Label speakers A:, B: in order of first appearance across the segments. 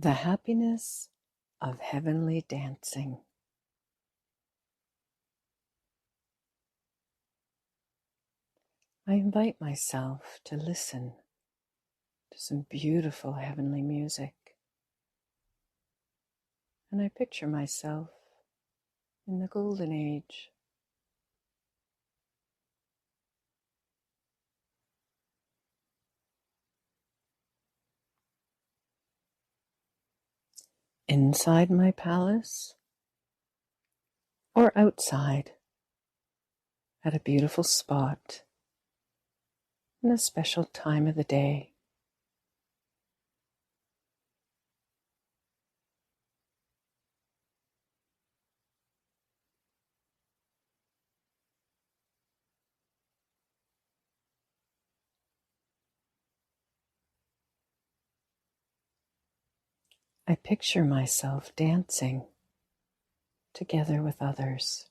A: The happiness of heavenly dancing. I invite myself to listen to some beautiful heavenly music, and I picture myself in the golden age. Inside my palace or outside at a beautiful spot in a special time of the day. I picture myself dancing together with others.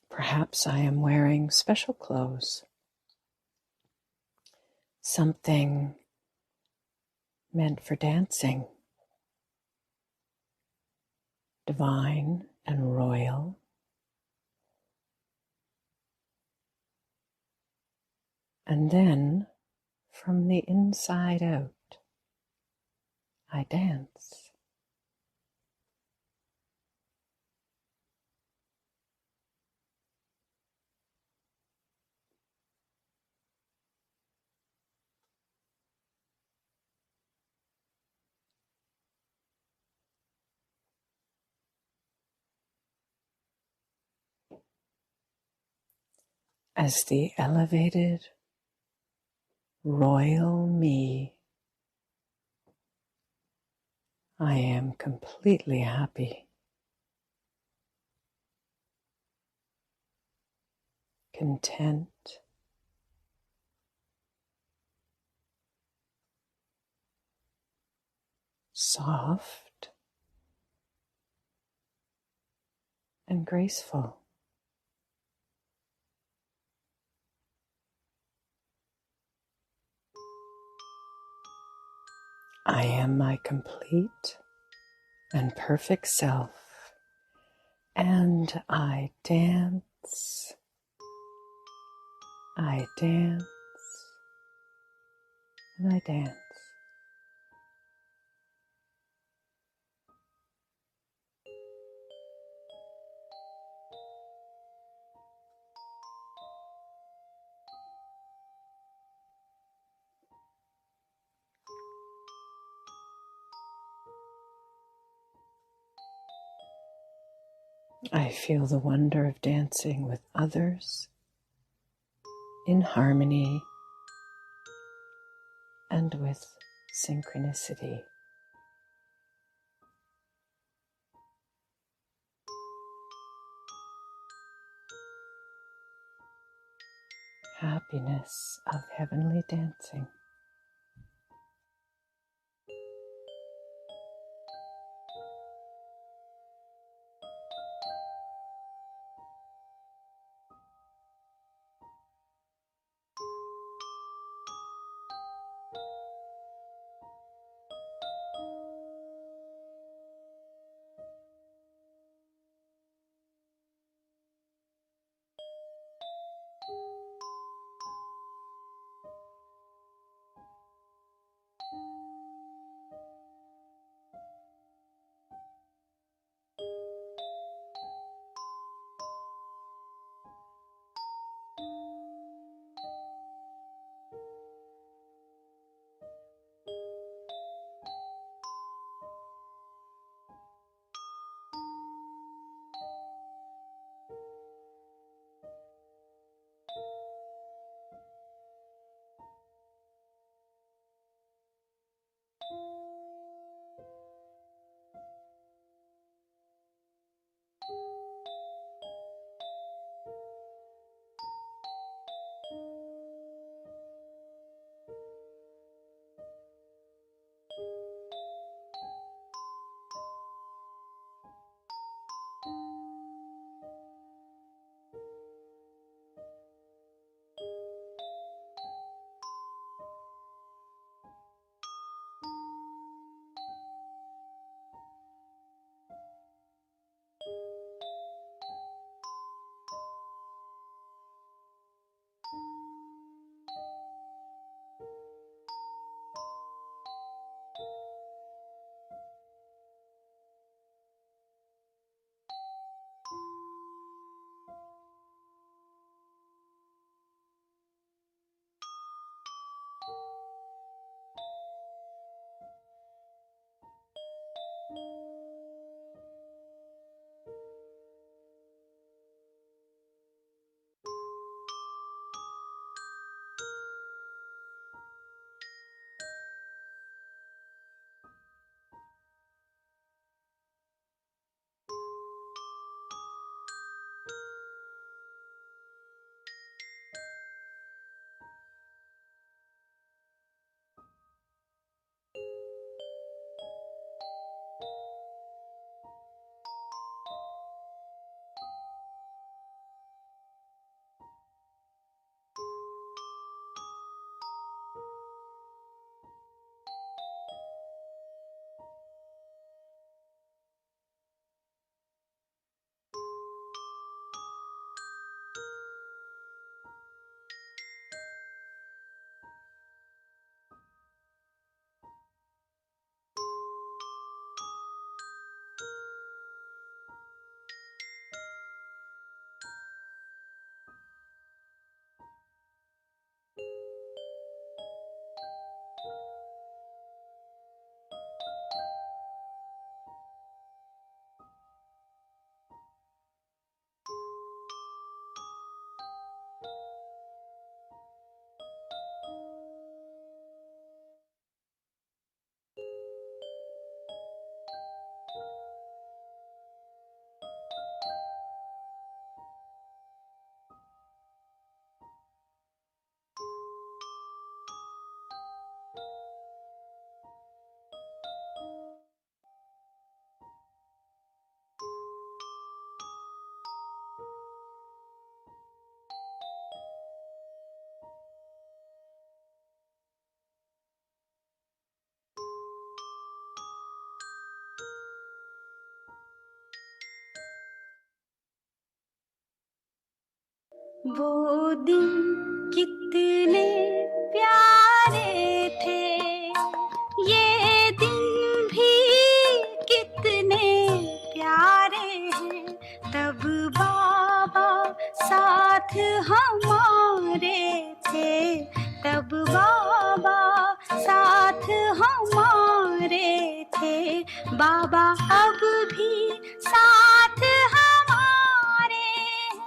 A: Perhaps I am wearing special clothes, something meant for dancing, divine and royal. And then, from the inside out, I dance. As the elevated, royal me, I am completely happy, content, soft, and graceful. I am my complete and perfect self, and I dance, I dance, and I dance. I feel the wonder of dancing with others in harmony and with synchronicity. Happiness of heavenly dancing.
B: वो दिन कितने प्यारे थे, ये दिन भी कितने प्यारे हैं। तब बाबा साथ हमारे थे, तब बाबा साथ हमारे थे। बाबा अब भी साथ हमारे हैं।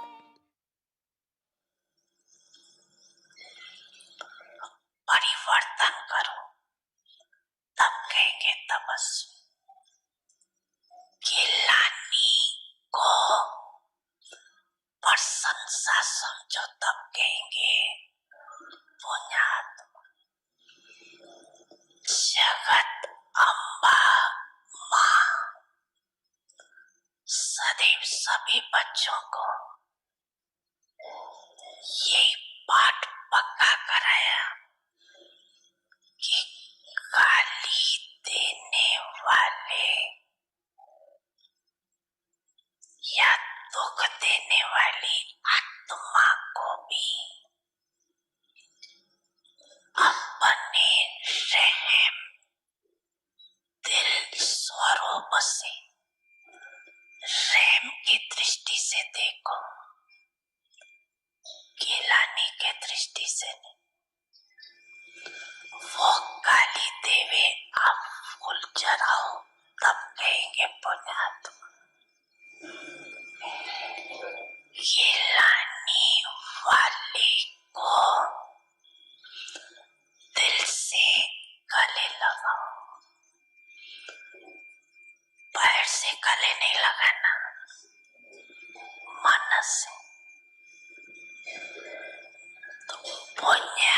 C: परिवर्तन करो तब कहेंगे तपस्वी। गिलानी को प्रशंसा समझो तब कहेंगे पुण्यात्मा। जगत अम्बा माँ सदैव सभी बच्चों को यही पाठ पक्का कराया कि गाली देने वाले या दुख देने वाली आत्मा को भी अपने रहम दिल स्वरूप से रहम की दृष्टि से देखो, गिलानी के दृष्टि से नहीं। वो गाली देवे आप फूल चढ़ाओ तब कहेंगे पुण्यात्मा। गिलानी वाले को दिल से गले लगाओ, पैर से गले नहीं लगाना, मन से। तो पुण्य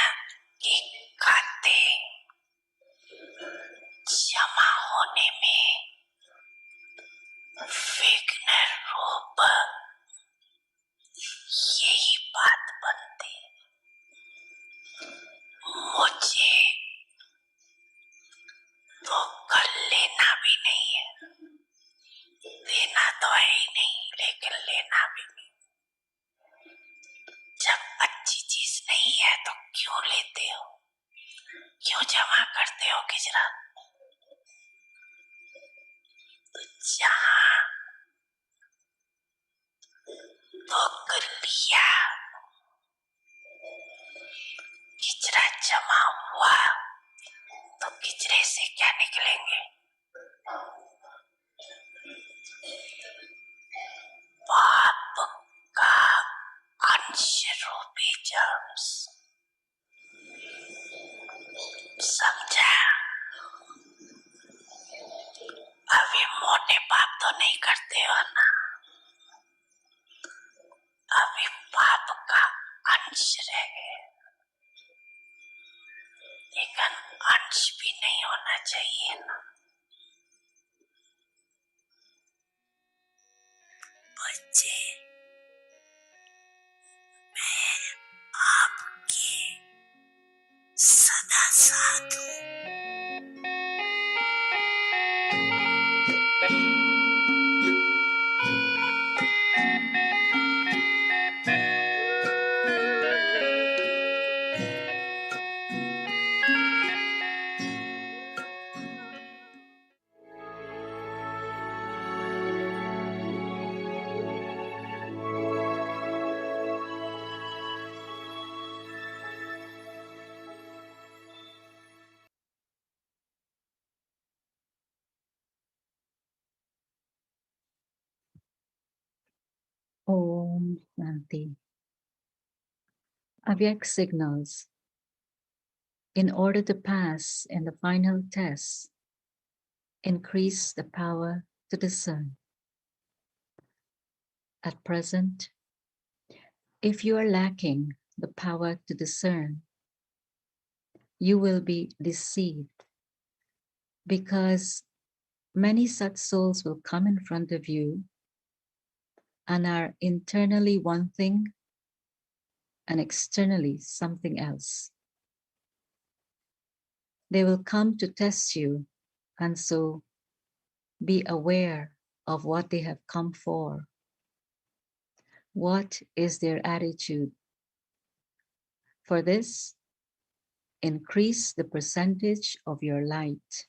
C: की खाते जमा होने में विघ्न रूप यही बात बनती। मुझे तो कर लेना भी नहीं है, देना तो है ही नहीं, लेकिन लेना भी नहीं। जब अच्छी चीज नहीं है तो क्यों लेते हो, क्यों जमा करते हो किजरा? तो जहाँ दुख लिया, किचरा जमा हुआ, तो किचरे से क्या निकलेंगे? पाप का अंश रूपी जर्म्स। समझा? अभी मोटे पाप तो नहीं करते हो ना, अभी पाप का अंश रह गए, लेकिन अंश भी नहीं होना चाहिए ना। बच्चे, मैं आपके सदा साथ हूँ।
A: Om Shanti. Avyak signals. In order to pass in the final test, increase the power to discern. At present, if you are lacking the power to discern, you will be deceived, because many such souls will come in front of you and are internally one thing and externally something else. They will come to test you, and so be aware of what they have come for. What is their attitude? For this, increase the percentage of your light.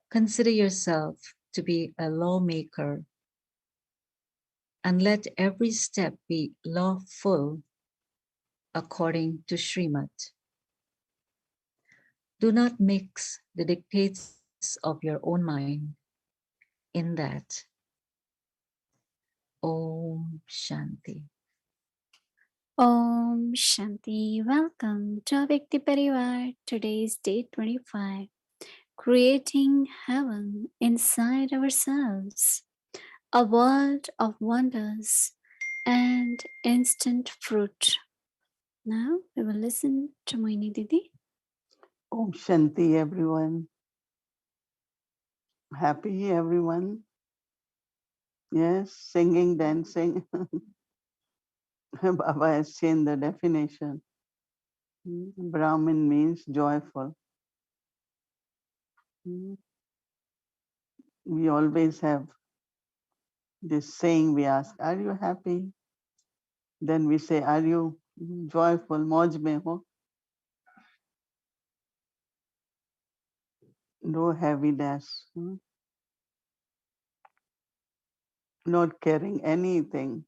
A: Consider yourself to be a lawmaker and let every step be lawful according to Srimat. Do not mix the dictates of your own mind in that. Om Shanti.
B: Om Shanti. Welcome to Vyakti Parivar. Today is day 25. Creating heaven inside ourselves. A world of wonders and instant fruit. Now we will listen to Mohini Didi.
D: Om Shanti, everyone. Happy, everyone. Yes, singing, dancing. Baba has changed the definition. Brahmin means joyful. We always have this saying we ask, are you happy? Then we say, are you joyful? Moj mein ho? No heaviness. Not carrying anything.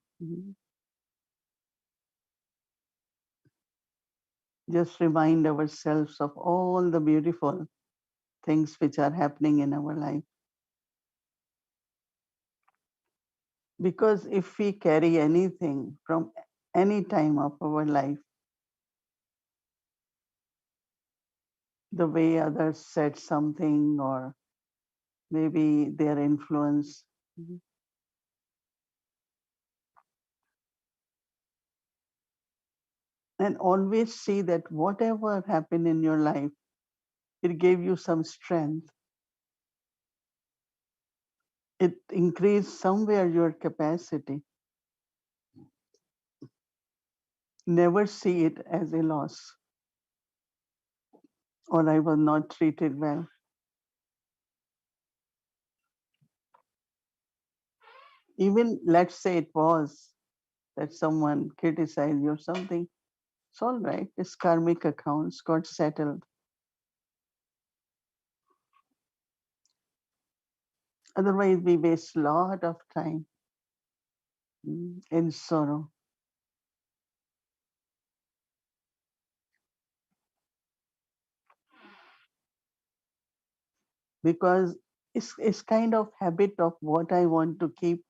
D: Just remind ourselves of all the beautiful things which are happening in our life. Because if we carry anything from any time of our life, the way others said something or maybe their influence, and always see that whatever happened in your life, it gave you some strength. It increased somewhere your capacity. Never see it as a loss or I was not treated well. Even let's say it was that someone criticized you or something. It's all right. It's karmic accounts got settled. Otherwise, we waste a lot of time in sorrow. Because it's kind of habit of what I want to keep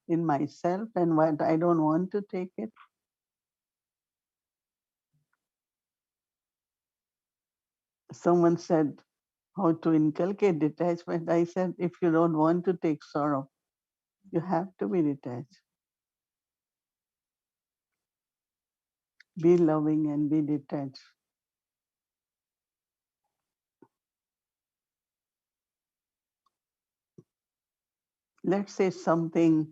D: in myself and what I don't want to take it. Someone said how to inculcate detachment. I said, if you don't want to take sorrow, you have to be detached. Be loving and be detached. Let's say something,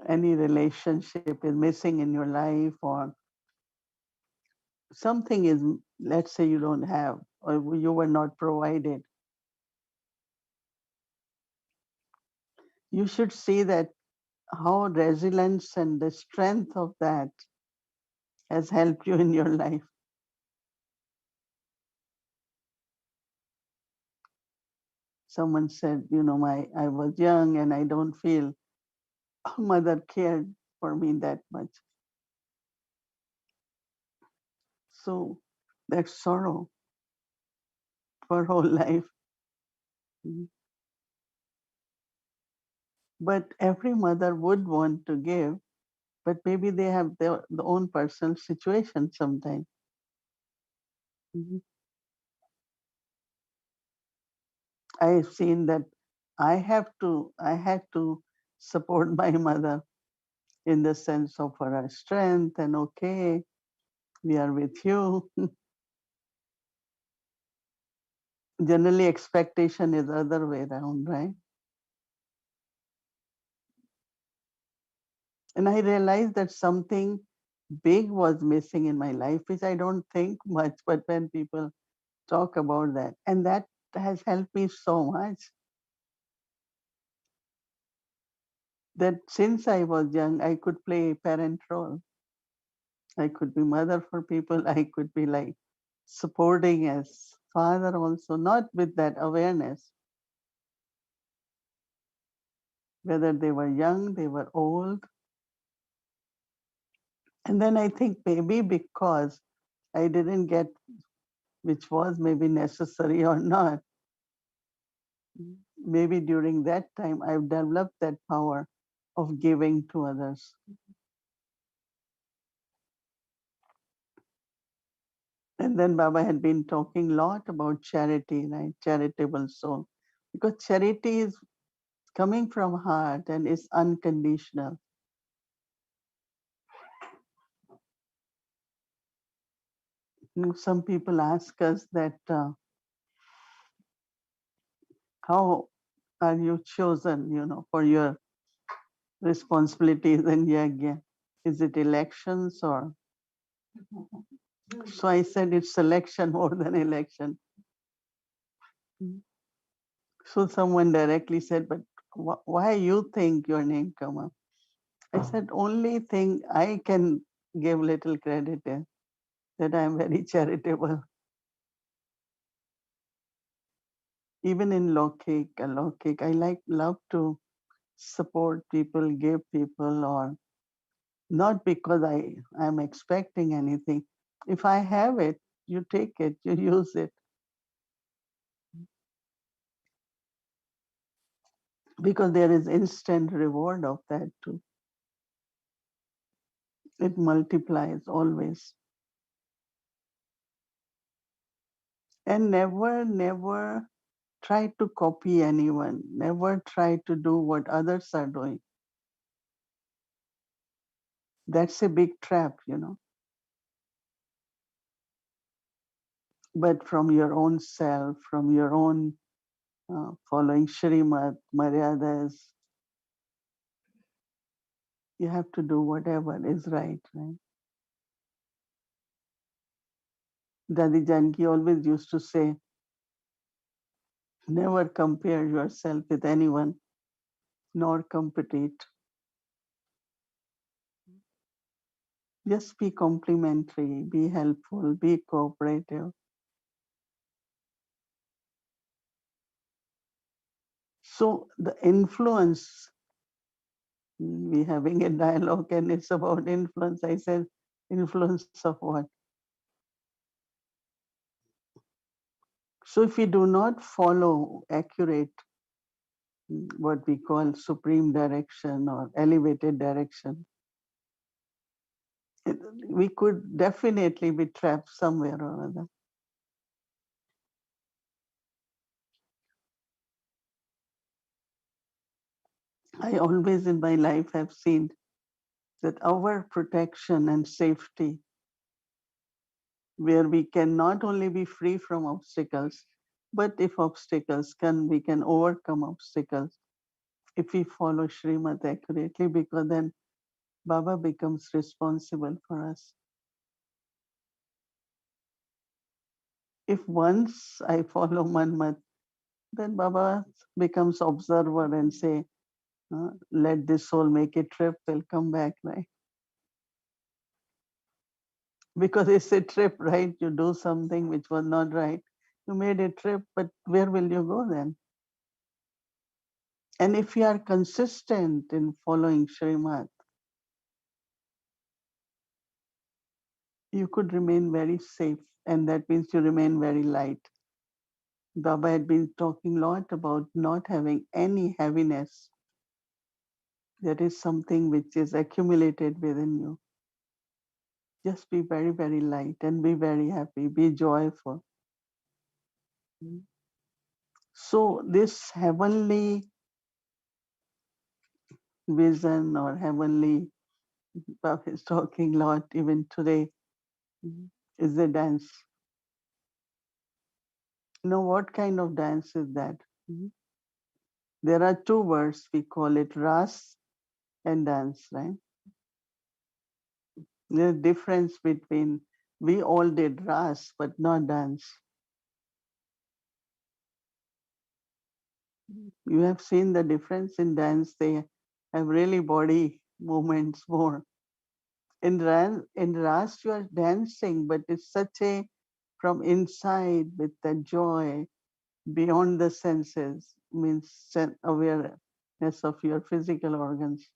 D: any relationship is missing in your life or something is, let's say you don't have or you were not provided. You should see that how resilience and the strength of that has helped you in your life. Someone said, I was young and I don't feel mother cared for me that much. So that's sorrow for whole life. But every mother would want to give, but maybe they have their own personal situation sometimes. I've seen that I had to support my mother in the sense of her strength and okay, we are with you. Generally expectation is other way around, right? And I realized that something big was missing in my life, which I don't think much, but when people talk about that, and that has helped me so much. that since I was young, I could play a parent role. I could be mother for people. I could be like supporting as father also, not with that awareness, whether they were young, they were old. And then I think maybe because I didn't get, which was maybe necessary or not, maybe during that time I've developed that power of giving to others. And then Baba had been talking a lot about charity, right? Charitable soul. Because charity is coming from heart and is unconditional. Some people ask us that how are you chosen, for your responsibilities in yajna? Is it elections or? So I said it's selection more than election. So someone directly said, but why you think your name come up? I said, only thing I can give little credit is that I'm very charitable. Even in Lokik, I love to support people, give people, or not because I'm expecting anything. If I have it, you take it, you use it. Because there is instant reward of that too. It multiplies always. And never try to copy anyone. Never try to do what others are doing. That's a big trap. But from your own self, from your own following Shrimad, Maryadas, you have to do whatever is right? Dadi Janki always used to say, never compare yourself with anyone, nor compete. Just be complimentary, be helpful, be cooperative. So the influence, we having a dialogue and it's about influence. I said, influence of what? So if we do not follow accurate, what we call supreme direction or elevated direction, we could definitely be trapped somewhere or other. I always in my life have seen that our protection and safety, where we can not only be free from obstacles, but if obstacles we can overcome obstacles if we follow Srimad accurately, because then Baba becomes responsible for us. If once I follow Manmat, then Baba becomes observer and say, let this soul make a trip, will come back, right? Because it's a trip, right? You do something which was not right. You made a trip, but where will you go then? And if you are consistent in following Srimad, you could remain very safe, and that means you remain very light. Baba had been talking a lot about not having any heaviness. That is something which is accumulated within you. Just be very, very light and be very happy, be joyful. So this heavenly vision or heavenly, Baba is talking a lot even today, is a dance. What kind of dance is that? There are two words, we call it ras and dance, right? There's a difference between, we all did ras, but not dance. You have seen the difference in dance. They have really body movements more. In Ras, you are dancing, but it's such a from inside with the joy beyond the senses, means awareness of your physical organs.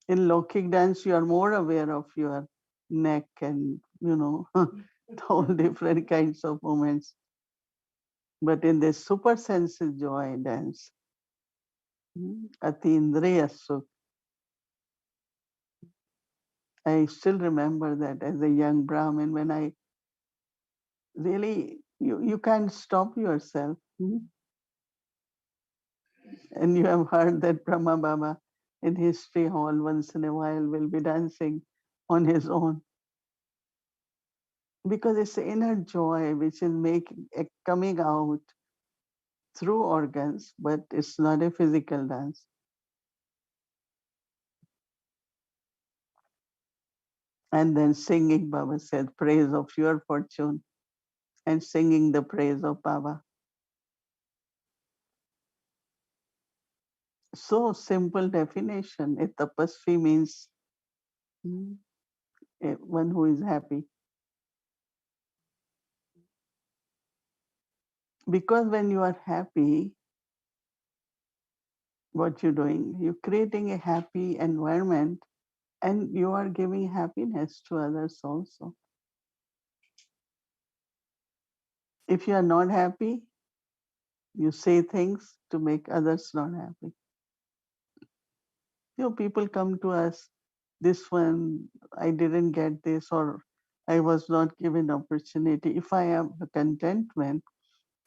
D: In Lokik dance, you are more aware of your neck and, all different kinds of movements. But in this super senses joy dance, Atindriya Sukh, I still remember that as a young Brahmin when I really, you can't stop yourself. And you have heard that Brahma Baba in history hall once in a while will be dancing on his own. Because it's the inner joy which is coming out through organs, but it's not a physical dance. And then singing, Baba said, praise of your fortune, and singing the praise of Baba. So simple definition. A tapasvi means one who is happy. Because when you are happy, what you're doing, you're creating a happy environment and you are giving happiness to others also. If you are not happy, you say things to make others not happy. People come to us, this one, I didn't get this, or I was not given opportunity. If I am a contentment,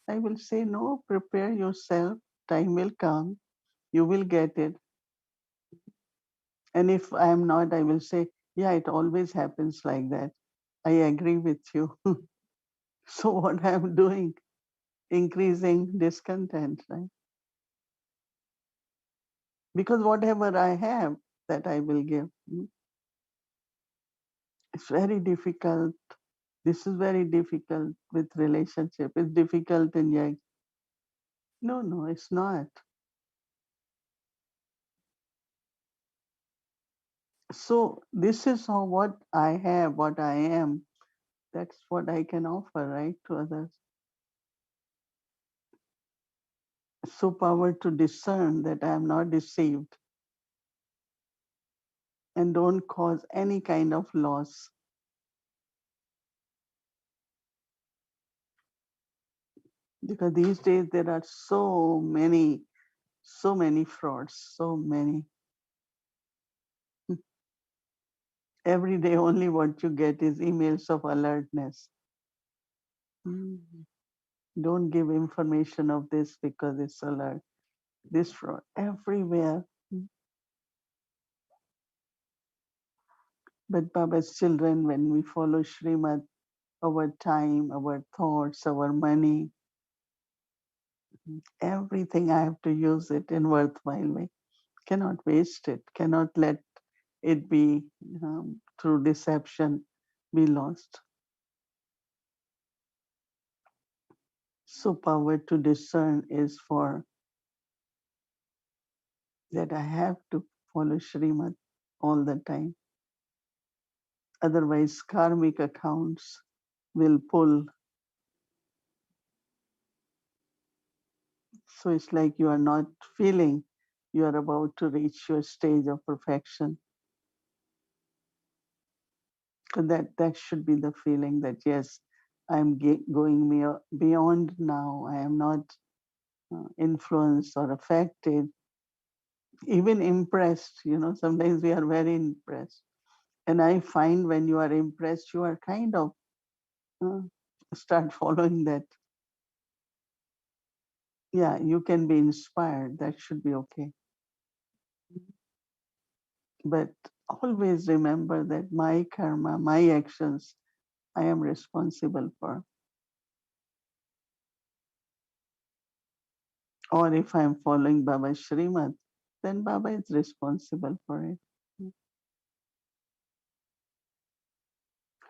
D: I will say, no, prepare yourself. Time will come. You will get it. And if I am not, I will say, yeah, it always happens like that. I agree with you. So what I'm doing, increasing discontent, right? Because whatever I have, that I will give. It's very difficult. This is very difficult with relationship. It's difficult in young. No, it's not. So this is how what I have, what I am. That's what I can offer, right, to others. So power to discern that I am not deceived and don't cause any kind of loss. Because these days there are so many frauds, so many. Every day only what you get is emails of alertness. Don't give information of this because it's alert. This fraud everywhere. But Baba's children, when we follow Srimad, our time, our thoughts, our money, everything I have to use it in worthwhile way. Cannot waste it. Cannot let it be through deception be lost. So power to discern is for that I have to follow Srimad all the time. Otherwise, karmic accounts will pull. So it's like you are not feeling you are about to reach your stage of perfection. And that should be the feeling that yes, I'm going beyond now. I am not influenced or affected, even impressed. Sometimes we are very impressed. And I find when you are impressed, you are kind of uh, start following that. Yeah, you can be inspired. That should be okay. But always remember that my karma, my actions, I am responsible for. Or if I'm following Baba Srimad, then Baba is responsible for it.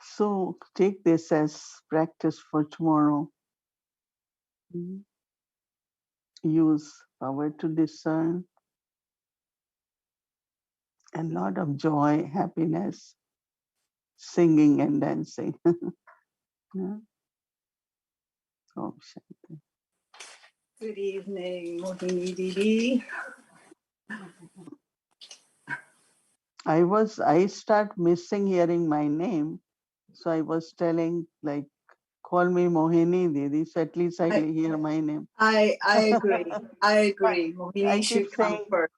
D: So take this as practice for tomorrow. Use power to discern and lot of joy, happiness, singing and dancing. Yeah. Oh, Shanti.
E: Good evening, Mohini Didi.
D: I start missing hearing my name. So I was telling, like, call me Mohini Didi, so at least I hear my name.
E: I agree. I agree.
D: I
E: Mohini
D: keep
E: should come
D: saying,
E: first.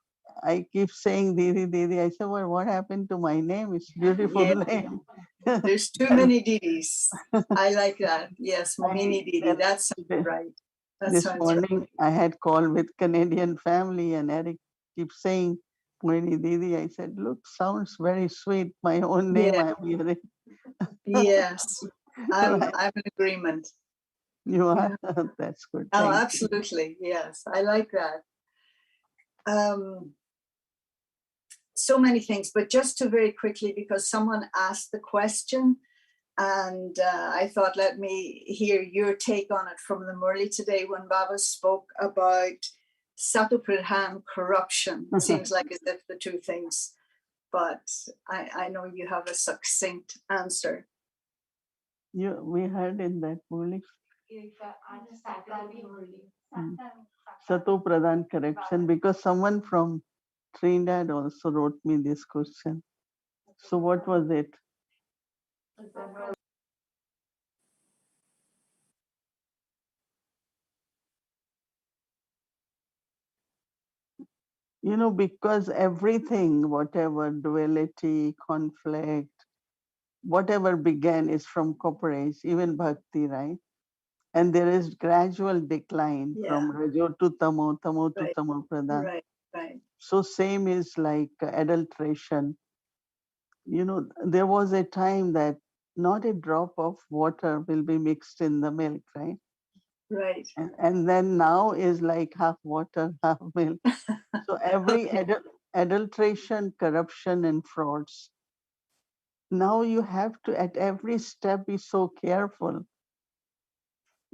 D: I keep saying Didi, Didi. I said, well, what happened to my name? It's beautiful
E: Yeah.
D: name.
E: There's too many Didis. I like that. Yes, Mohini Didi.
D: Then
E: That sounds
D: today-
E: right. That
D: this
E: sounds right.
D: morning I had call with Canadian family, and Eric keeps saying Mohini Didi. I said, look, sounds very sweet. My own name
E: Yeah.
D: I'm hearing.
E: Yes. I'm
D: Right.
E: in agreement.
D: You are?
E: Yeah.
D: That's good.
E: Oh,
D: Thank you.
E: absolutely. Yes. I like that. So many things, but just to very quickly, because someone asked the question, and I thought, let me hear your take on it from the Murli today when Baba spoke about Satupradhan corruption. It seems like as if the two things, but I know you have a succinct answer.
D: We heard in that Murli. Sato Pradhan correction, because someone from Trinidad also wrote me this question. So what was it? Because everything, whatever duality, conflict, whatever began is from corporation, even bhakti, right? And there is gradual decline from Rajo to Tamo, Tamo to
E: Right.
D: Tamo Pradhan.
E: Right.
D: So same is like adulteration. There was a time that not a drop of water will be mixed in the milk, right?
E: Right.
D: And then now is like half water, half milk. So every adulteration, corruption, and frauds. Now you have to, at every step, be so careful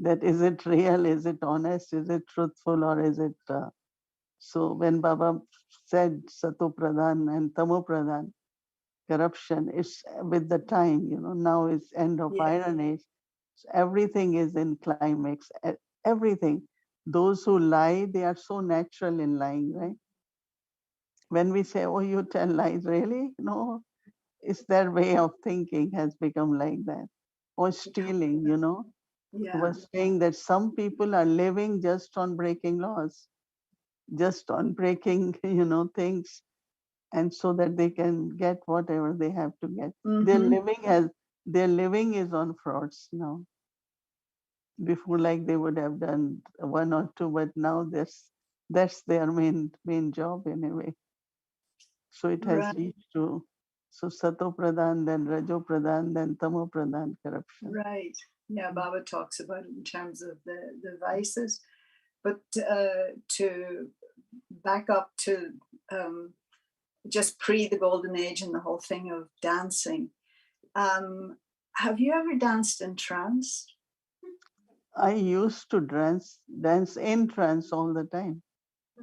D: that is it real, is it honest, is it truthful, or is it. So when Baba said Sato Pradhan and Tamo Pradhan, corruption, it's with the time, now is end of Iron Age. So everything is in climax, everything. Those who lie, they are so natural in lying, right? When we say, oh, you tell lies, really? No, it's their way of thinking has become like that. Or stealing,
E: Yeah.
D: was saying that some people are living just on breaking laws, just on breaking, things, and so that they can get whatever they have to get.
E: Mhm.
D: Their living is on frauds now. Before, like they would have done one or two, but now that's their main job in a way. So it has
E: Right.
D: reached to Sato Pradhan, then Rajo Pradhan, then Tamo Pradhan corruption.
E: Right. Yeah, Baba talks about it in terms of the vices. But to back up to just pre the golden age and the whole thing of dancing, have you ever danced in trance?
D: I used to dance in trance all the time.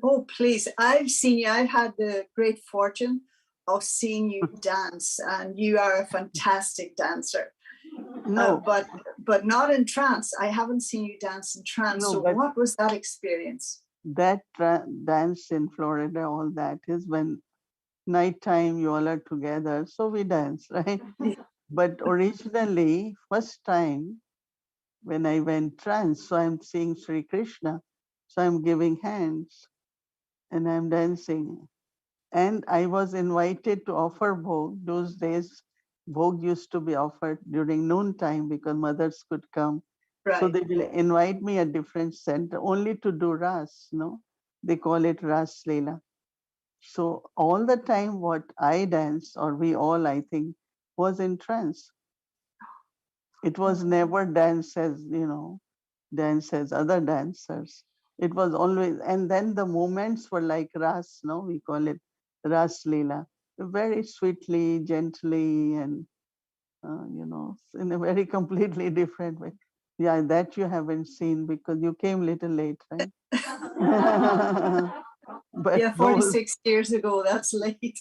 E: Oh, please. I've seen you. I've had the great fortune of seeing you dance, and you are a fantastic dancer.
D: No,
E: but not in trance. I haven't seen you dance in trance.
D: No,
E: so
D: but-
E: what was that experience?
D: that dance in Florida, all that is when nighttime you all are together. So we dance, right? But originally, first time when I went trance, so I'm seeing Sri Krishna. So I'm giving hands and I'm dancing. And I was invited to offer bhog. Those days, bhog used to be offered during noon time because mothers could come. So
E: Right.
D: they will invite me at different center only to do Ras, They call it Ras Leela. So all the time what I danced, or we all, I think, was in trance. It was never dance as other dancers. It was always, and then the moments were like Ras, we call it Ras Leela. Very sweetly, gently, and, in a very completely different way. Yeah, that you haven't seen because you came little late, right? But
E: Yeah,
D: those
E: 46 years ago, that's late.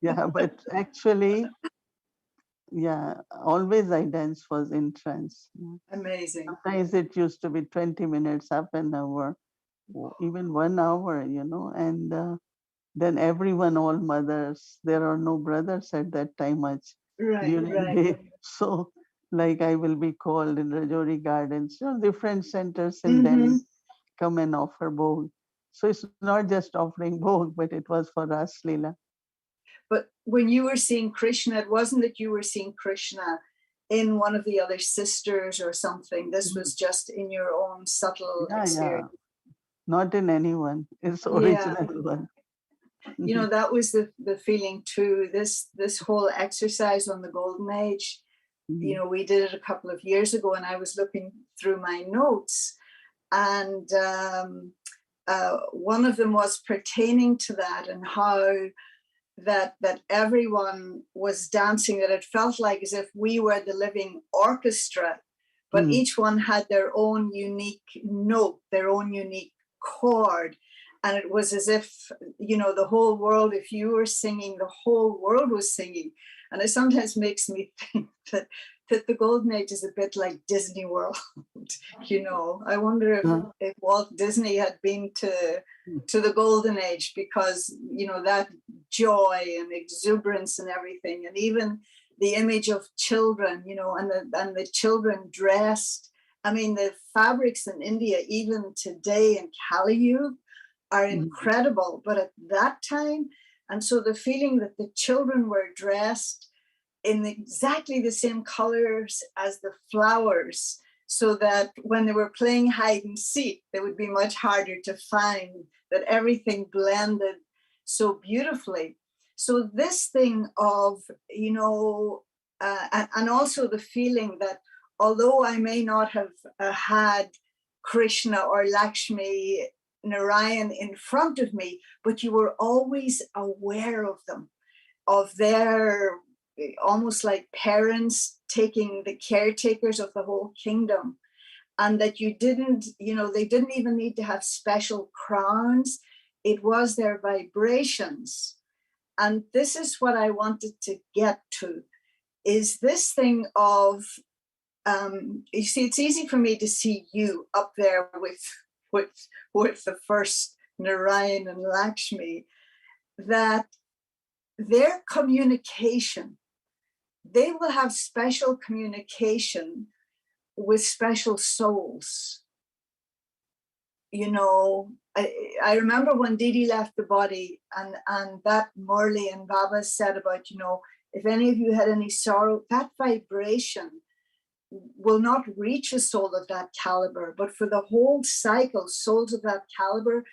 D: Yeah, but actually, yeah, always I dance was in trance. Yeah.
E: Amazing.
D: Sometimes it used to be 20 minutes, half an hour, even 1 hour, and then everyone, all mothers, there are no brothers at that time much
E: Right,
D: during
E: right.
D: day. So, like I will be called in Rajouri Gardens, different centers in Delhi
E: Hmm.
D: come and offer bhog. So it's not just offering bhog, but it was for Ras Leela.
E: But when you were seeing Krishna, it wasn't that you were seeing Krishna in one of the other sisters or something. This
D: Mhm.
E: was just in your own subtle
D: Yeah, yeah.
E: experience.
D: Not in anyone. It's
E: Yeah.
D: original one.
E: You know, that was the feeling too. This whole exercise on the golden age,
D: Mhm.
E: we did it a couple of years ago, and I was looking through my notes, and one of them was pertaining to that, and how that everyone was dancing, that it felt like as if we were the living orchestra, but
D: Mm.
E: each one had their own unique note, their own unique chord. And it was as if, the whole world, if you were singing, the whole world was singing. And it sometimes makes me think that the golden age is a bit like Disney World. I wonder if Walt Disney had been to the golden age, because that joy and exuberance and everything, and even the image of children, and the children dressed. I mean, the fabrics in India, even today in Kaliyug, are
D: Mhm.
E: incredible. But at that time, and so the feeling that the children were dressed in exactly the same colors as the flowers, so that when they were playing hide and seek, they would be much harder to find, that everything blended so beautifully. So this thing of, and also the feeling that although I may not have had Krishna or Lakshmi, Narayan in front of me, but you were always aware of them, of their, almost like parents taking the caretakers of the whole kingdom. And that you didn't, they didn't even need to have special crowns. It was their vibrations. And this is what I wanted to get to, is this thing of, you see, it's easy for me to see you up there with with the first Narayan and Lakshmi, that their communication, they will have special communication with special souls. I remember when Didi left the body, and that Murli and Baba said about, if any of you had any sorrow, that vibration will not reach a soul of that caliber. But for the whole cycle, souls of that caliber,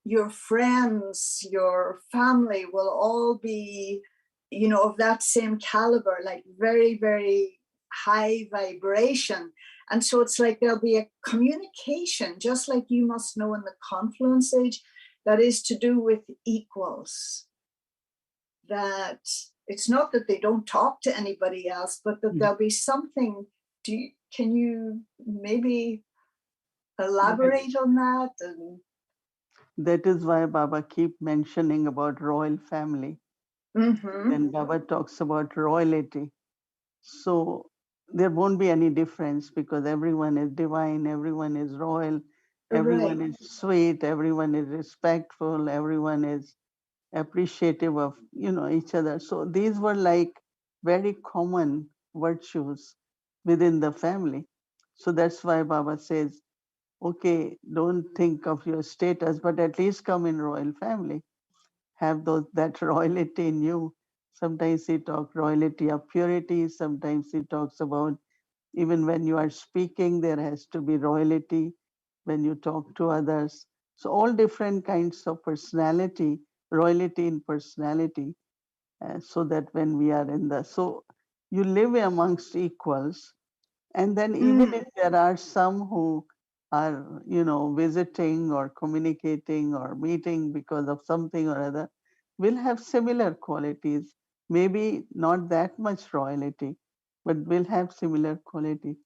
E: your friends, your family will all be, of that same caliber, like very, very high vibration. And so it's like there'll be a communication, just like you must know in the confluence age, that is to do with equals. That it's not that they don't talk to anybody else, but that there'll be something. Can you maybe
D: That,
E: elaborate on that? And
D: that is why Baba keep mentioning about royal family.
E: mm-hmm.
D: When Baba talks about royalty, so there won't be any difference because everyone is divine, everyone is royal,
E: Right.
D: everyone is sweet, everyone is respectful, everyone is appreciative of each other. So these were like very common virtues within the family. So that's why Baba says, okay, don't think of your status, but at least come in royal family, have those that royalty in you. Sometimes he talks royalty of purity, sometimes he talks about even when you are speaking there has to be royalty when you talk to others. So all different kinds of personality, royalty in personality, so that when we are in the, so you live amongst equals. And then even if there are some who are visiting or communicating or meeting because of something or other, will have similar qualities, maybe not that much royalty, but will have similar quality.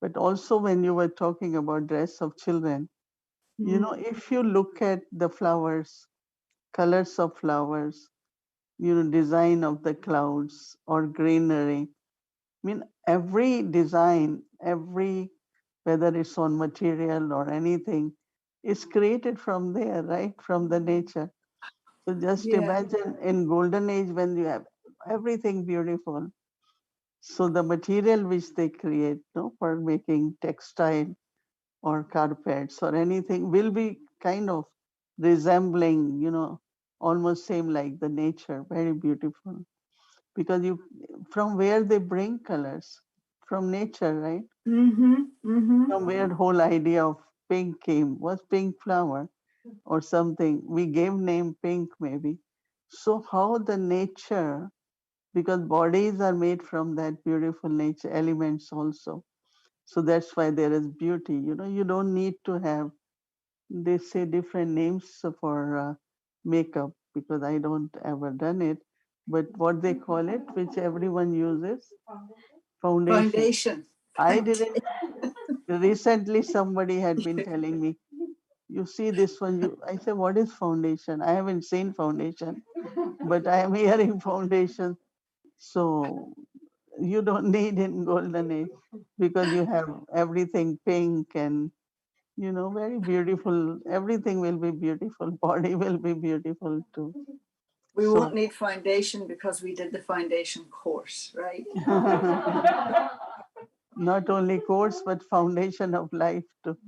D: But also when you were talking about dress of children,
E: Mm-hmm.
D: if you look at the flowers, colors of flowers, design of the clouds or greenery. I mean, every design, whether it's on material or anything, is created from there, right? From the nature. So just
E: Yeah.
D: imagine in golden age when you have everything beautiful. So the material which they create, for making textile or carpets or anything will be kind of resembling, almost same like the nature, very beautiful. Because from where they bring colors, from nature, right?
E: Mm-hmm. Mm-hmm.
D: From where whole idea of pink came, was pink flower or something. We gave name pink maybe. So how the nature, because bodies are made from that beautiful nature elements also. So that's why there is beauty. You don't need to have, they say different names for makeup because I don't ever done it. But what they call it, which everyone uses, foundation.
E: Foundation.
D: I didn't. Recently, somebody had been telling me, "You see this one." I said, "What is foundation?" I haven't seen foundation, but I am hearing foundation. So you don't need in golden age because you have everything pink and very beautiful. Everything will be beautiful. Body will be beautiful too.
E: We won't
D: So
E: need foundation because we did the foundation course, right?
D: not only course but foundation of life too.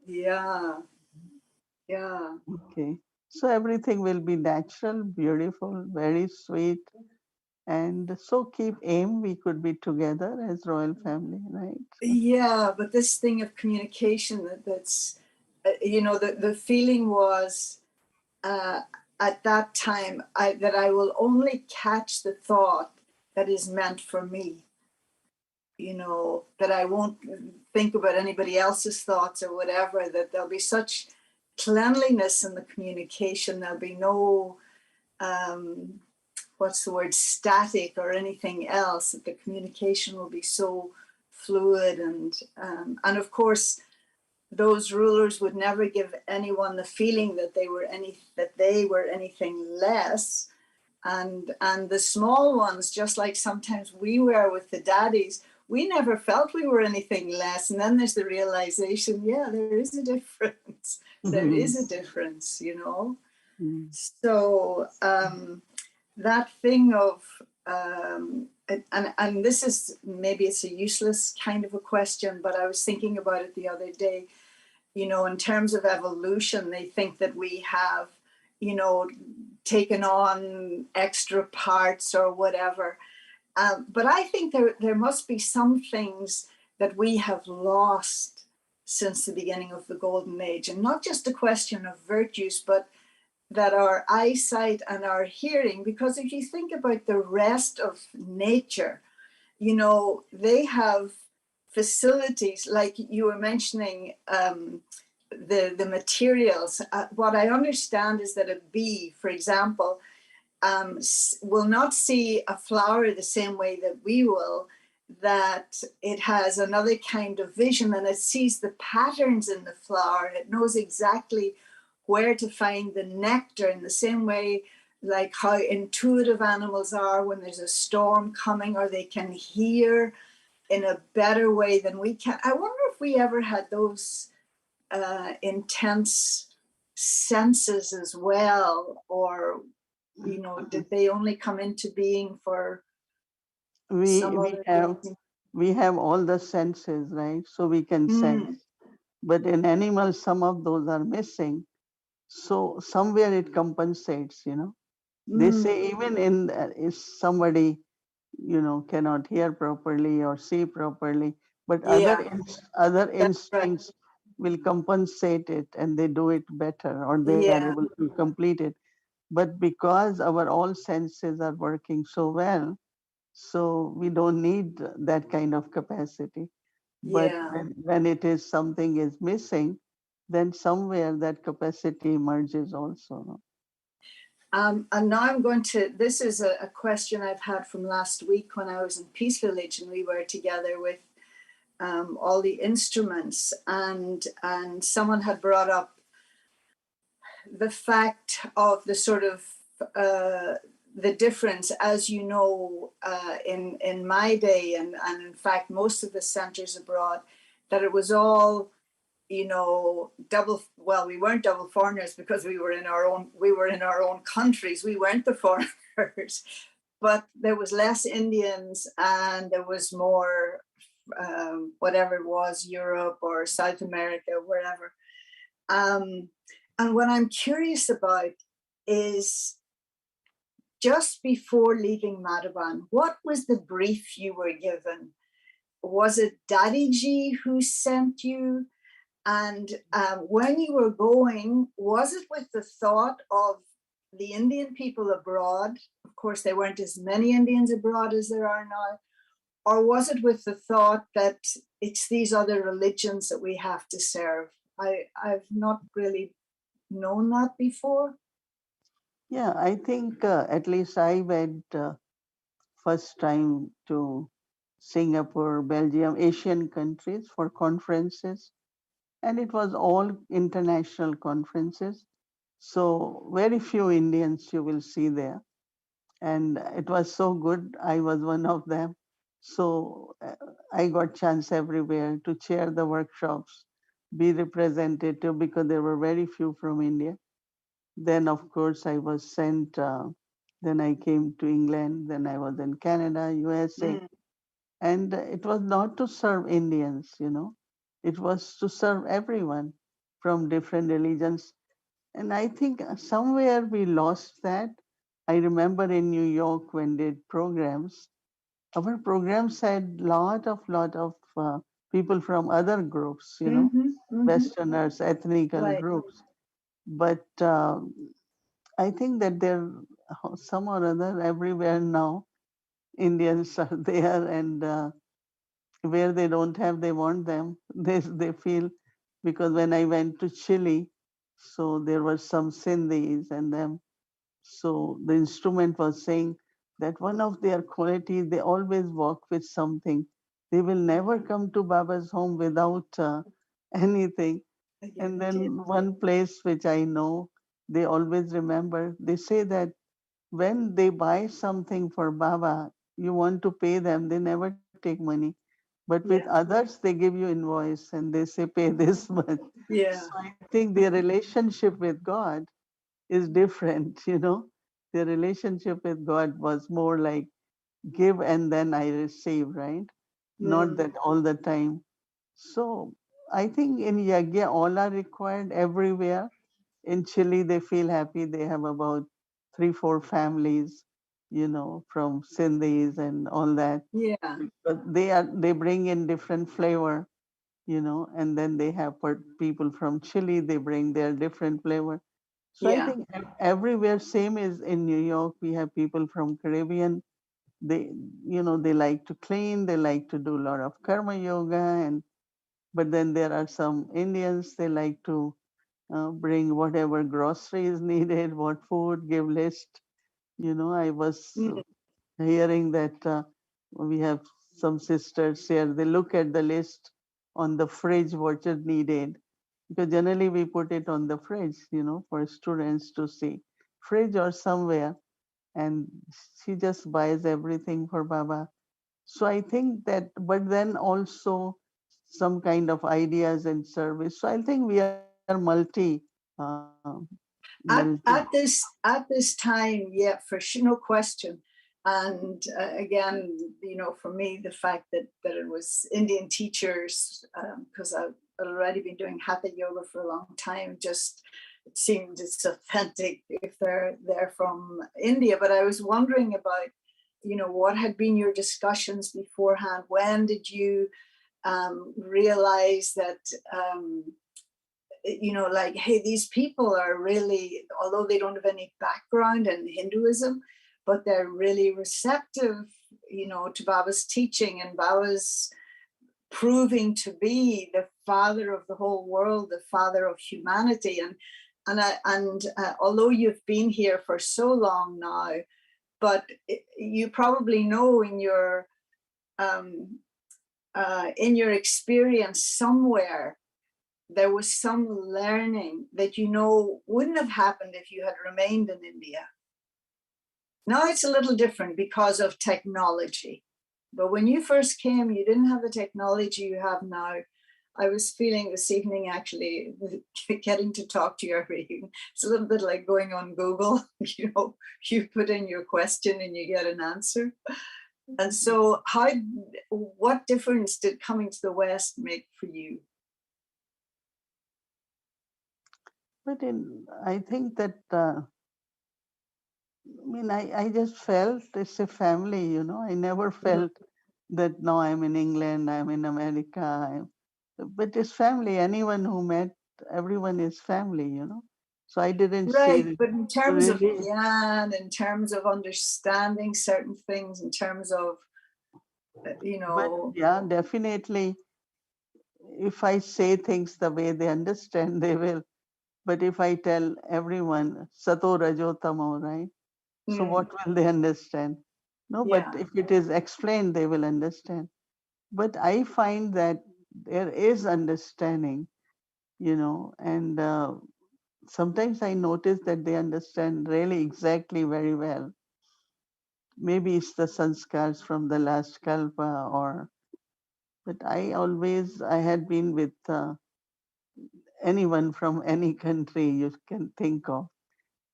E: Yeah. Yeah.
D: Okay. So everything will be natural, beautiful, very sweet. And so keep aim. We could be together as royal family, right?
E: Yeah, but this thing of communication that's the feeling was uh, at that time that I will only catch the thought that is meant for me, that I won't think about anybody else's thoughts or whatever, that there'll be such cleanliness in the communication. There'll be no, what's the word, static or anything else, that the communication will be so fluid. And of course, those rulers would never give anyone the feeling that they were anything less. And the small ones, just like sometimes we were with the daddies, we never felt we were anything less. And then there's the realization, yeah, there is a difference. There is a difference. So that thing of and this is, maybe it's a useless kind of a question, but I was thinking about it the other day. In terms of evolution, they think that we have, taken on extra parts or whatever. But I think there must be some things that we have lost since the beginning of the Golden Age, and not just a question of virtues, but that our eyesight and our hearing, because if you think about the rest of nature, they have facilities like you were mentioning, the materials. What I understand is that a bee, for example, will not see a flower the same way that we will, that it has another kind of vision and it sees the patterns in the flower and it knows exactly where to find the nectar, in the same way like how intuitive animals are when there's a storm coming, or they can hear in a better way than we can. I wonder if we ever had those intense senses as well, or did they only come into being for
D: we
E: some
D: we
E: other
D: have
E: reason?
D: we have all the senses, right? So we can sense.
E: Mm,
D: But in animals, some of those are missing. So somewhere it compensates. They say
E: mm,
D: even if somebody cannot hear properly or see properly, but
E: yeah,
D: other
E: that's right.
D: instincts will compensate it and they do it better or they are
E: Yeah,
D: able to complete it. But because our all senses are working so well, so we don't need that kind of capacity. But
E: yeah.
D: when it is something is missing, then somewhere that capacity emerges also. No?
E: And now I'm going to, this is a question I've had from last week when I was in Peace Village and we were together with all the instruments, and someone had brought up the fact of the sort of the difference, as you know, in my day, and in fact most of the centers abroad, that it was all, you know, double. Well, we weren't double foreigners because we were in our own countries. We weren't the foreigners, but there was less Indians and there was more, whatever it was, Europe or South America, wherever. And what I'm curious about is, just before leaving Madhavan, what was the brief you were given? Was it Dadiji who sent you? And when you were going, was it with the thought of the Indian people abroad? Of course, there weren't as many Indians abroad as there are now. Or was it with the thought that it's these other religions that we have to serve? I've not really known that before.
D: Yeah, I think at least I went first time to Singapore, Belgium, Asian countries for conferences, and it was all international conferences. So very few Indians you will see there, and it was so good. I was one of them. So I got chance everywhere to chair the workshops, be representative because there were very few from India. Then, of course, I was sent. Then I came to England. Then I was in Canada, USA.
E: Mm.
D: And it was not to serve Indians, it was to serve everyone from different religions. And I think somewhere we lost that. I remember in New York when did programs, our programs had lot of people from other groups,
E: Mm-hmm, mm-hmm.
D: Westerners, ethnical
E: Right.
D: groups. But I think that there some or other everywhere now Indians are there, and where they don't have, they want them. They feel, because when I went to Chile, so there were some Sindhis and them. So the instrument was saying that one of their qualities, they always walk with something. They will never come to Baba's home without anything.
E: Yeah,
D: And
E: they did.
D: then one place which I know, they always remember, they say that when they buy something for Baba, you want to pay them, they never take money. But with
E: Yeah,
D: others, they give you invoice and they say, pay this much.
E: yeah,
D: So I think their relationship with God is different, Their relationship with God was more like give and then I receive, right? Not
E: mm,
D: that all the time. So I think in Yagya, all are required everywhere. In Chile, they feel happy. They have about 3, 4 families, from Sindhis and all that.
E: yeah,
D: But they bring in different flavor, and then they have people from Chile. They bring their different flavor. So I
E: yeah,
D: think everywhere same is in New York. We have people from Caribbean. They, they like to clean. They like to do a lot of karma yoga, and but then there are some Indians. They like to bring whatever groceries needed, what food, give list. I was
E: mm,
D: hearing that we have some sisters here, they look at the list on the fridge, what is needed. Because generally we put it on the fridge, for students to see. Fridge or somewhere, and she just buys everything for Baba. So I think that, but then also some kind of ideas and service. So I think we are uh, multi.
E: at this time, yeah, for sure, no question. And again, for me, the fact that it was Indian teachers, because I've already been doing hatha yoga for a long time, just it seemed it's authentic if they're from India. But I was wondering about, what had been your discussions beforehand? When did you realize that? Like, hey, these people are really, although they don't have any background in Hinduism, but they're really receptive, to Baba's teaching, and Baba's proving to be the father of the whole world, the father of humanity. And although you've been here for so long now, but you probably know in your experience somewhere there was some learning that wouldn't have happened if you had remained in India. Now it's a little different because of technology. But when you first came, you didn't have the technology you have now. I was feeling this evening actually getting to talk to you every evening. It's a little bit like going on Google. You put in your question and you get an answer. And so, what difference did coming to the West make for you?
D: But I think that, I just felt it's a family, I never felt that now I'm in England, I'm in America. But it's family. Anyone who met, everyone is family. So I didn't see
E: Right,
D: it
E: but in terms of
D: really.
E: in terms of understanding certain things, in terms of,
D: But yeah, definitely, if I say things the way they understand, they will. But if I tell everyone, Sato Rajo Tamo, right? So what will they understand? No, but
E: yeah.
D: if it is explained, they will understand. But I find that there is understanding, and sometimes I notice that they understand really exactly very well. Maybe it's the sanskars from the last kalpa, but I had been with anyone from any country you can think of,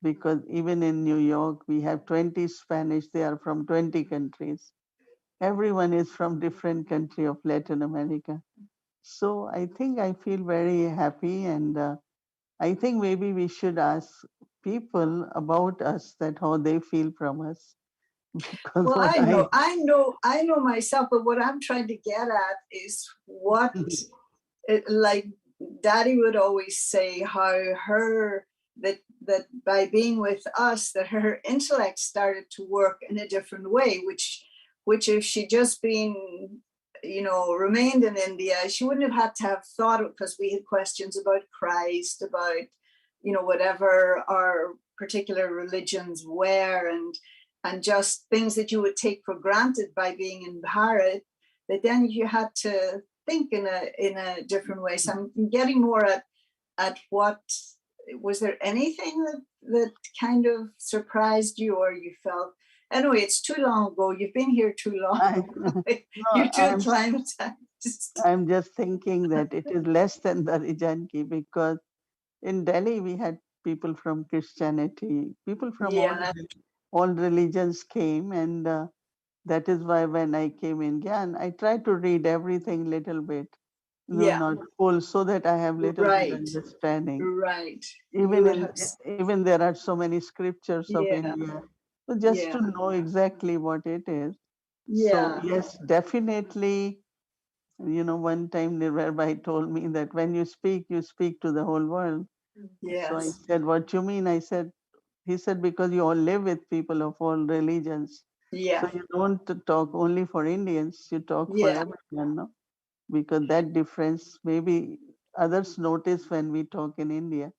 D: because even in New York, we have 20 Spanish, they are from 20 countries. Everyone is from different country of Latin America. So I think I feel very happy, and I think maybe we should ask people about us, that how they feel from us. Because
E: Well,
D: what
E: I know myself, but what I'm trying to get at is what, like Daddy would always say, how that by being with us, that her intellect started to work in a different way, which if she just been, remained in India, she wouldn't have had to have thought of, because we had questions about Christ, about, whatever our particular religions were, and just things that you would take for granted by being in Bharat, that then you had to think in a different way. So I'm getting more at what, was there anything that kind of surprised you, or you felt, anyway, it's too long ago, you've been here too long.
D: I,
E: You're
D: no,
E: too acclimatized.
D: I'm just thinking that it is less than the Rijanki, because in Delhi we had people from Christianity, people from
E: Yeah,
D: all religions came, and that is why when I came in Gyan, I tried to read everything little bit,
E: yeah,
D: not full, so that I have little bit
E: right,
D: understanding.
E: right. You
D: Even
E: would have,
D: even there are so many scriptures of
E: yeah,
D: India, so just
E: yeah,
D: to know exactly what it is. So
E: yeah,
D: yes, definitely. One time the rabbi told me that when you speak to the whole world. So I
E: yes,
D: said, "What you mean?" He said, "Because you all live with people of all religions. So
E: yeah,
D: you don't talk only for Indians, you talk for
E: yeah,
D: everyone, no? Because that difference, maybe others notice when we talk in India."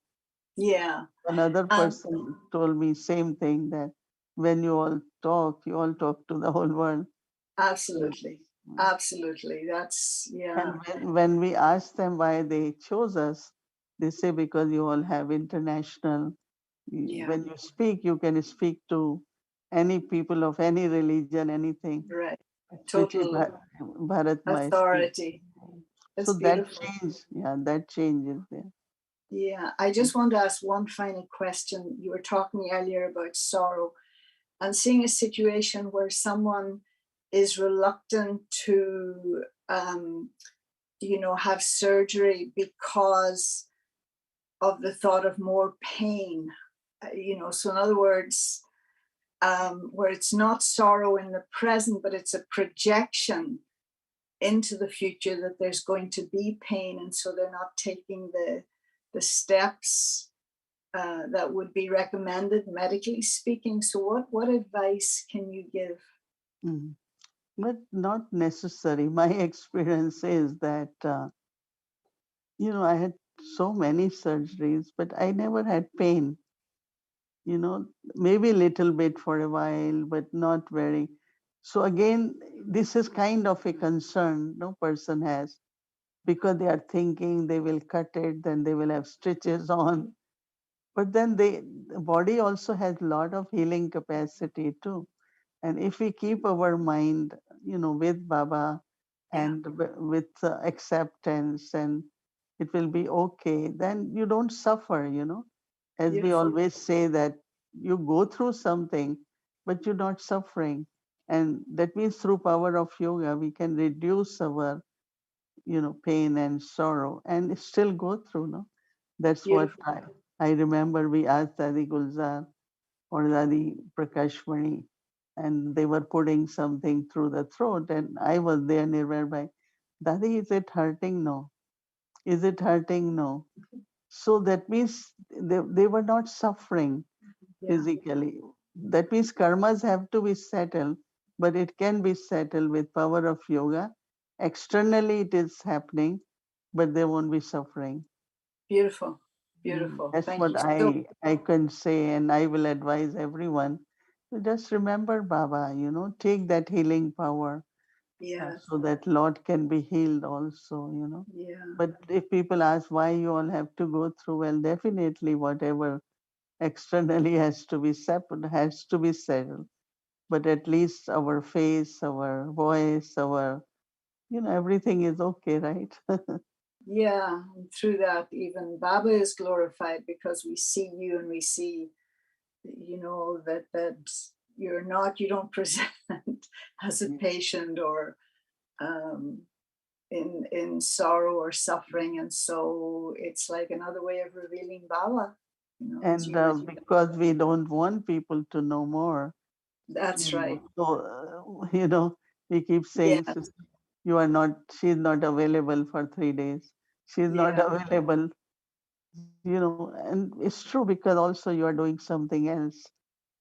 E: yeah.
D: Another
E: Um,
D: person told me same thing, that when you all talk to the whole world. So,
E: Absolutely. Absolutely. That's,
D: and
E: yeah.
D: when we ask them why they chose us, they say because you all have international.
E: Yeah.
D: When you speak, you can speak to any people of any religion, anything.
E: Right.
D: Strictly
E: Total
D: Bharat my speak.
E: authority.
D: So
E: That's
D: that
E: beautiful.
D: change, yeah, that change is there.
E: Yeah. I just want to ask one final question. You were talking earlier about sorrow and seeing a situation where someone is reluctant to, have surgery because of the thought of more pain. So in other words, where it's not sorrow in the present, but it's a projection into the future that there's going to be pain, and so they're not taking the steps that would be recommended medically speaking. So what advice can you give?
D: Mm. But not necessary. My experience is that, I had so many surgeries, but I never had pain. Maybe a little bit for a while, but not very. So again, this is kind of a concern no person has, because they are thinking they will cut it, then they will have stitches on. but then the body also has a lot of healing capacity too. And if we keep our mind, with Baba
E: Yeah.
D: and with acceptance, and it will be okay, then you don't suffer, as we
E: Beautiful.
D: always say that you go through something, but you're not suffering. And that means through power of yoga, we can reduce our, pain and sorrow and still go through, no? That's what
E: Beautiful.
D: I remember we asked Dadi Gulzar or Dadi Prakashmani, and they were putting something through the throat, and I was there nearby. Dadi, is it hurting? No. Is it hurting? No. So that means they were not suffering
E: Yeah.
D: physically. That means karmas have to be settled, but it can be settled with power of yoga. Externally it is happening, but they won't be suffering.
E: Beautiful. Beautiful.
D: That's
E: Thank
D: what
E: you so
D: I can say, and I will advise everyone to just remember Baba. Take that healing power,
E: Yes.
D: so that Lord can be healed also.
E: Yeah.
D: But if people ask why you all have to go through, well, definitely whatever externally has to be separate, has to be settled. But at least our face, our voice, our everything is okay, right?
E: Yeah. And through that, even Baba is glorified because we see you and we see, that you don't present as a patient or um, in sorrow or suffering. And so it's like another way of revealing Baba, as
D: And
E: you as you
D: because we don't want people to know more,
E: That's right.
D: so we keep saying,
E: Yes.
D: you are not, she's not available for 3 days. She's not
E: Yeah.
D: available, and it's true because also you are doing something else.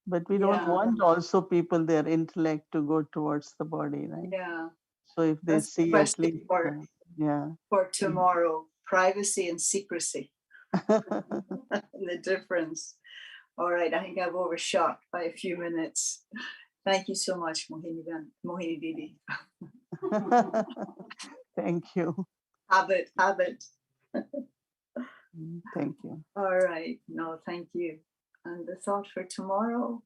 D: But we don't
E: Yeah.
D: want also people, their intellect to go towards the body, right?
E: Yeah.
D: So if they
E: That's the
D: see at
E: question
D: least, yeah.
E: for tomorrow. Privacy and secrecy. The difference. All right. I think I've overshot by a few minutes. Thank you so much, Mohini Didi.
D: Thank you.
E: Habit.
D: Thank you.
E: All right. No, thank you. And the thought for tomorrow,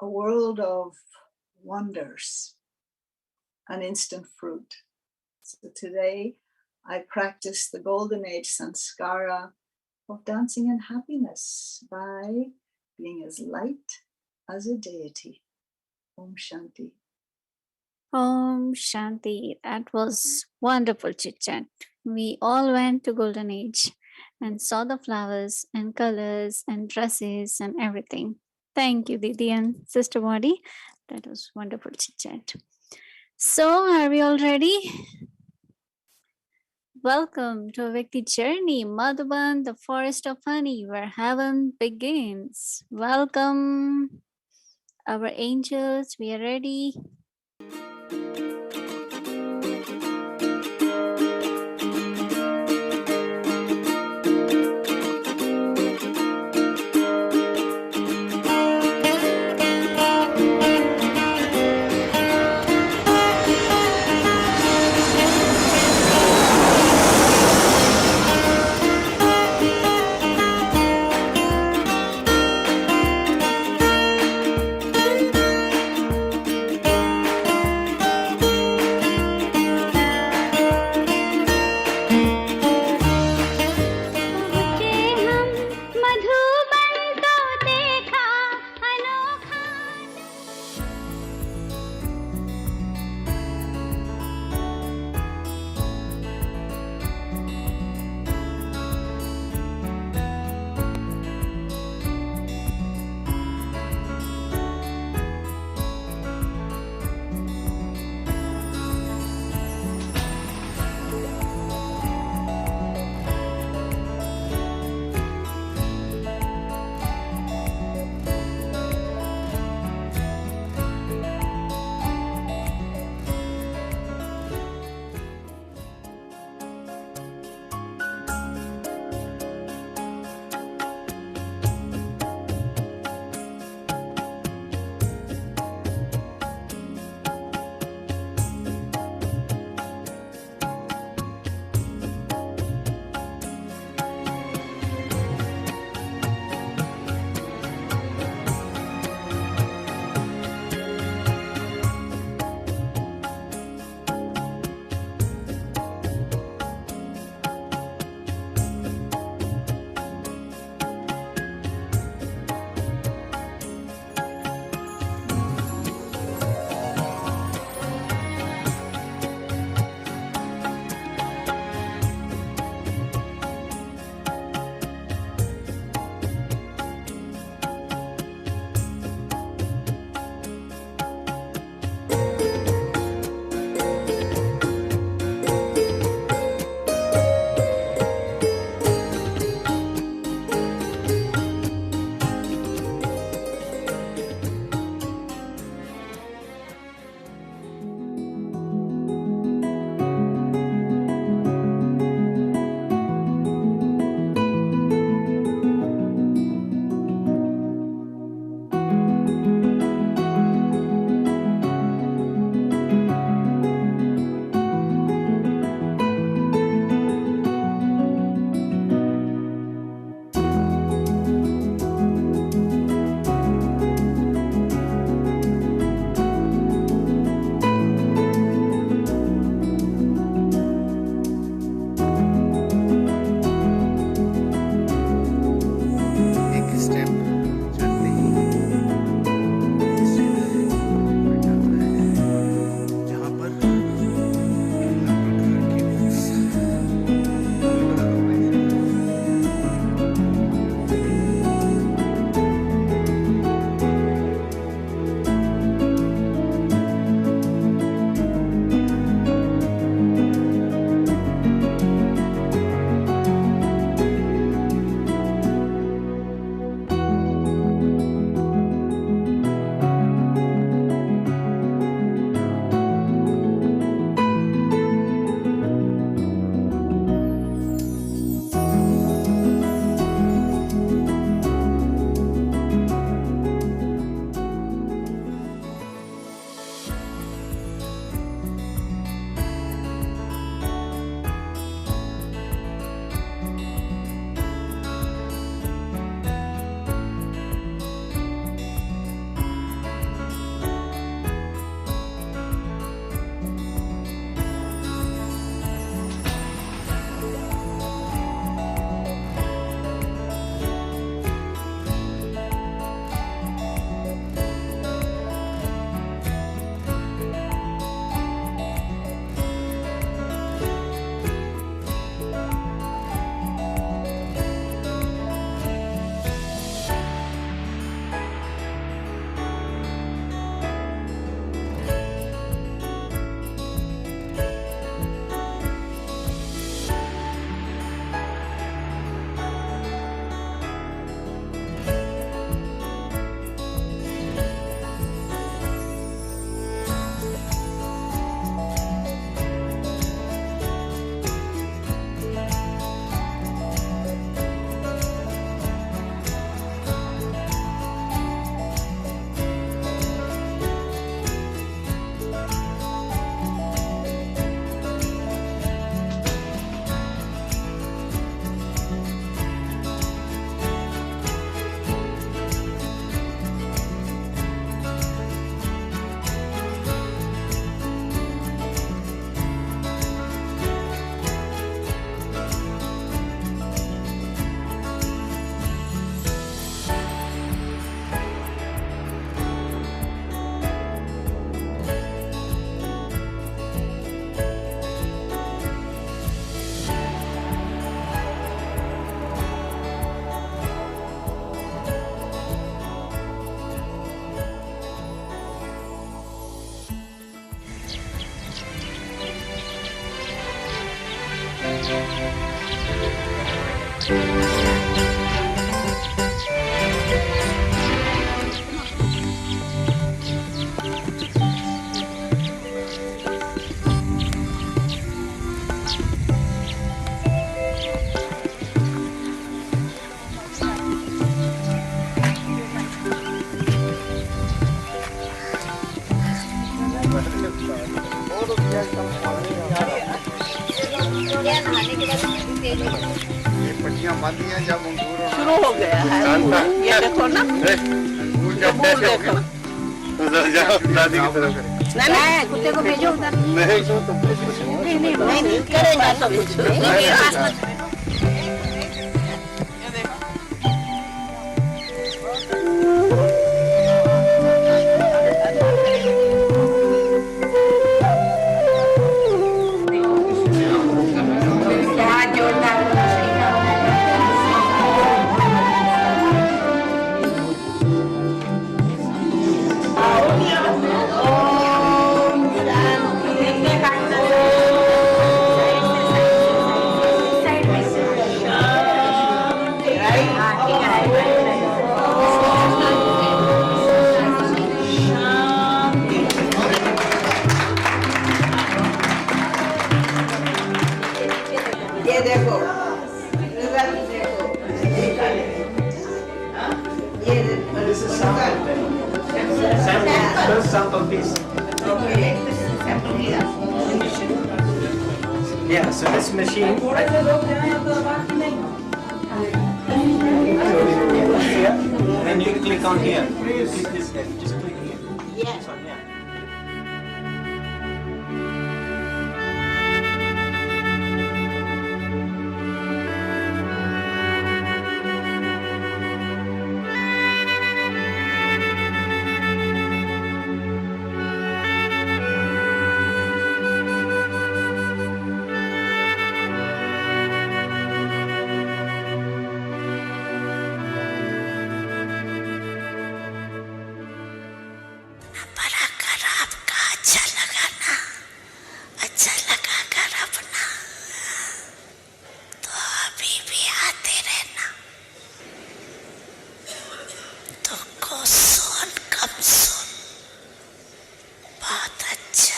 E: a world of wonders, an instant fruit. So today I practice the golden age sanskara of dancing in happiness by being as light as a deity. Om Shanti.
B: Om Shanti. That was wonderful chit chat. We all went to Golden Age and saw the flowers and colors and dresses and everything. Thank you, Didi and Sister Body. That was wonderful chit chat. So, are we all ready? Welcome to a Vikti journey, Madhuban, the forest of honey, where heaven begins. Welcome, our angels. We are ready.
F: ये पट्टियां बंद हैं जब अंगूर
C: शुरू हो गया है ये देखो ना
F: अंगूर जब ऐसे हो गए ना उधर जाओ दादी की तरफ
C: नहीं कुत्ते को भेजो उधर नहीं करेगा सब कुछ मेरे पास मत ये देखो
G: This is sample. Sample piece. Yeah, so this machine. And you click on here. Click this head. Just click here.
C: Yeah.
G: This one, yeah.
C: बड़ा कर आपका अच्छा लगा ना अच्छा लगा कर अपना तो अभी भी आते रहना तो को सुन कम सुन बहुत अच्छा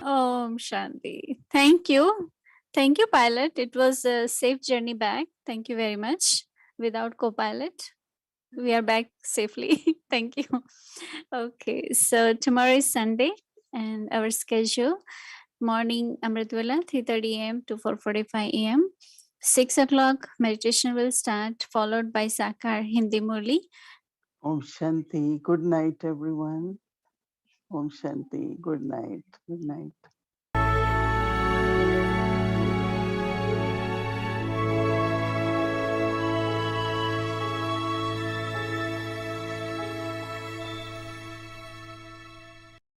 B: Om Shanti. Thank you. Thank you, pilot. It was a safe journey back. Thank you very much. Without co-pilot, we are back safely. Thank you. Okay, so tomorrow is Sunday and our schedule morning Amritwala 3:30 a.m. to 4:45 a.m. 6 o'clock meditation will start, followed by Sakar Hindi Murli.
D: Om Shanti. Good night, everyone. Om Shanti. Good night. Good night.